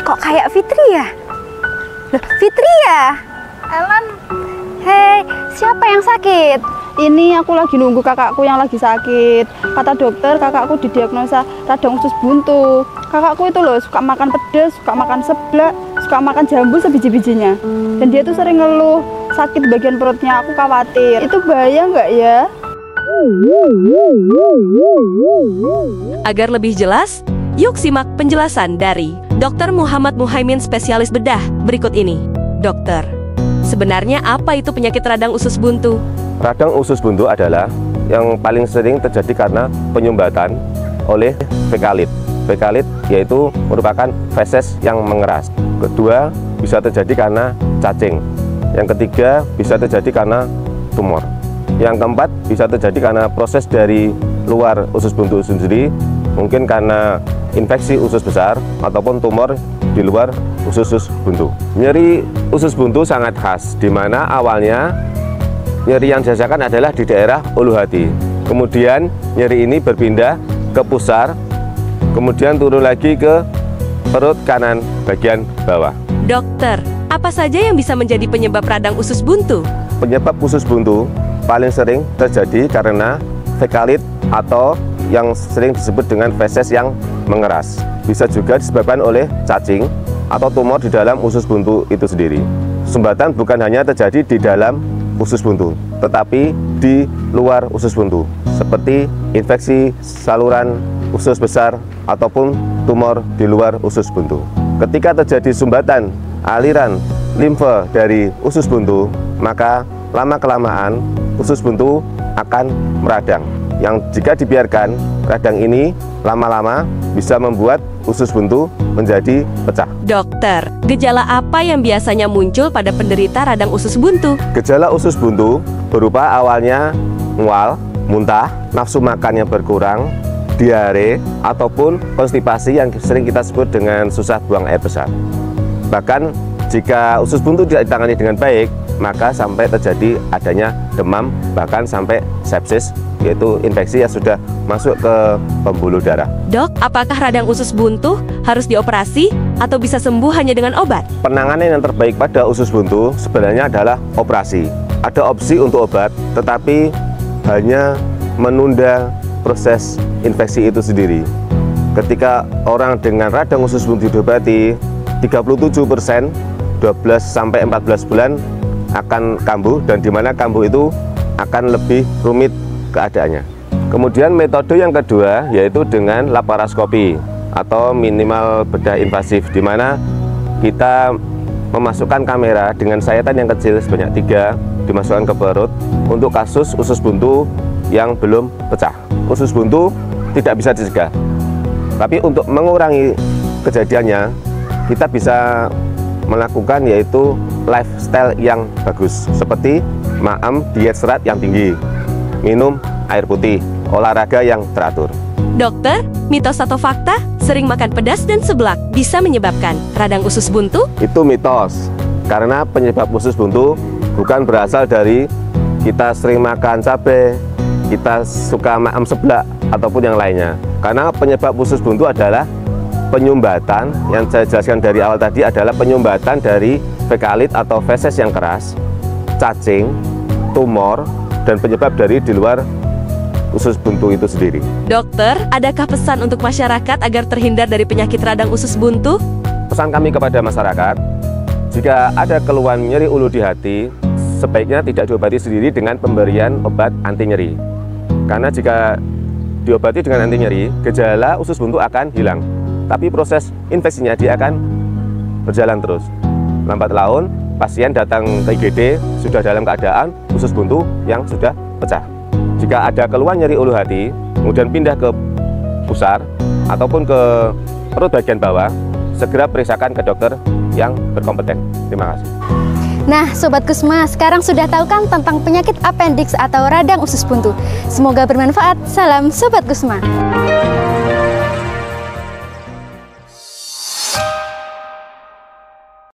Kok kayak Fitri ya? Loh, Fitri ya? Alan, Hei, siapa yang sakit? ini aku lagi nunggu kakakku yang lagi sakit. Kata dokter kakakku didiagnosa radang usus buntu. Kakakku itu loh suka makan pedas, suka makan seblak, suka makan jambu sebiji-bijinya. Dan dia tuh sering ngeluh sakit di bagian perutnya. Aku khawatir. Itu bahaya nggak ya? Agar lebih jelas, yuk simak penjelasan dari Dr. Muhammad Muhaimin, spesialis bedah berikut ini. Dokter, sebenarnya apa itu penyakit radang usus buntu? Radang usus buntu adalah yang paling sering terjadi karena penyumbatan oleh fekalit. Fekalit yaitu merupakan feses yang mengeras. Kedua, bisa terjadi karena cacing. Yang ketiga, bisa terjadi karena tumor. Yang keempat, bisa terjadi karena proses dari luar usus buntu sendiri, mungkin karena infeksi usus besar ataupun tumor di luar usus buntu. Nyeri usus buntu sangat khas, di mana awalnya nyeri yang dirasakan adalah di daerah ulu hati. Kemudian nyeri ini berpindah ke pusar, kemudian turun lagi ke perut kanan bagian bawah. Dokter, apa saja yang bisa menjadi penyebab radang usus buntu? Penyebab usus buntu paling sering terjadi karena fekalit atau yang sering disebut dengan feses yang mengeras. Bisa juga disebabkan oleh cacing atau tumor di dalam usus buntu itu sendiri. Sumbatan bukan hanya terjadi di dalam usus buntu, tetapi di luar usus buntu, seperti infeksi saluran usus besar ataupun tumor di luar usus buntu. Ketika terjadi sumbatan aliran limfe dari usus buntu, maka lama-kelamaan usus buntu akan meradang. Yang jika dibiarkan, radang ini lama-lama bisa membuat usus buntu menjadi pecah. Dokter, gejala apa yang biasanya muncul pada penderita radang usus buntu? Gejala usus buntu berupa awalnya mual, muntah, nafsu makan yang berkurang, diare, ataupun konstipasi yang sering kita sebut dengan susah buang air besar. Bahkan jika usus buntu tidak ditangani dengan baik, maka sampai terjadi adanya demam, bahkan sampai sepsis, yaitu infeksi yang sudah masuk ke pembuluh darah. Dok, apakah radang usus buntu harus dioperasi atau bisa sembuh hanya dengan obat? Penanganan yang terbaik pada usus buntu sebenarnya adalah operasi. Ada opsi untuk obat, tetapi hanya menunda proses infeksi itu sendiri. Ketika orang dengan radang usus buntu diobati, 37% 12-14 bulan akan kambuh, dan di mana kambuh itu akan lebih rumit keadaannya. Kemudian metode yang kedua yaitu dengan laparoskopi atau minimal bedah invasif, di mana kita memasukkan kamera dengan sayatan yang kecil sebanyak 3 dimasukkan ke perut untuk kasus usus buntu yang belum pecah. Usus buntu tidak bisa dicegah, tapi untuk mengurangi kejadiannya kita bisa melakukan yaitu lifestyle yang bagus, seperti maem diet serat yang tinggi, minum air putih, olahraga yang teratur. Dokter, mitos atau fakta sering makan pedas dan seblak bisa menyebabkan radang usus buntu? Itu mitos, karena penyebab usus buntu bukan berasal dari kita sering makan cabai, kita suka maem seblak ataupun yang lainnya. Karena penyebab usus buntu adalah penyumbatan, yang saya jelaskan dari awal tadi adalah penyumbatan dari fekalit atau feses yang keras, cacing, tumor, dan penyebab dari di luar usus buntu itu sendiri. Dokter, adakah pesan untuk masyarakat agar terhindar dari penyakit radang usus buntu? Pesan kami kepada masyarakat, jika ada keluhan nyeri ulu di hati, sebaiknya tidak diobati sendiri dengan pemberian obat anti nyeri. Karena jika diobati dengan anti nyeri, gejala usus buntu akan hilang, tapi proses infeksinya dia akan berjalan terus. Lambat laun, pasien datang ke IGD sudah dalam keadaan usus buntu yang sudah pecah. Jika ada keluhan nyeri ulu hati, kemudian pindah ke pusar ataupun ke perut bagian bawah, segera periksakan ke dokter yang berkompeten. Terima kasih. Nah, Sobat Kusma, sekarang sudah tahu kan tentang penyakit appendix atau radang usus buntu. Semoga bermanfaat. Salam Sobat Kusma.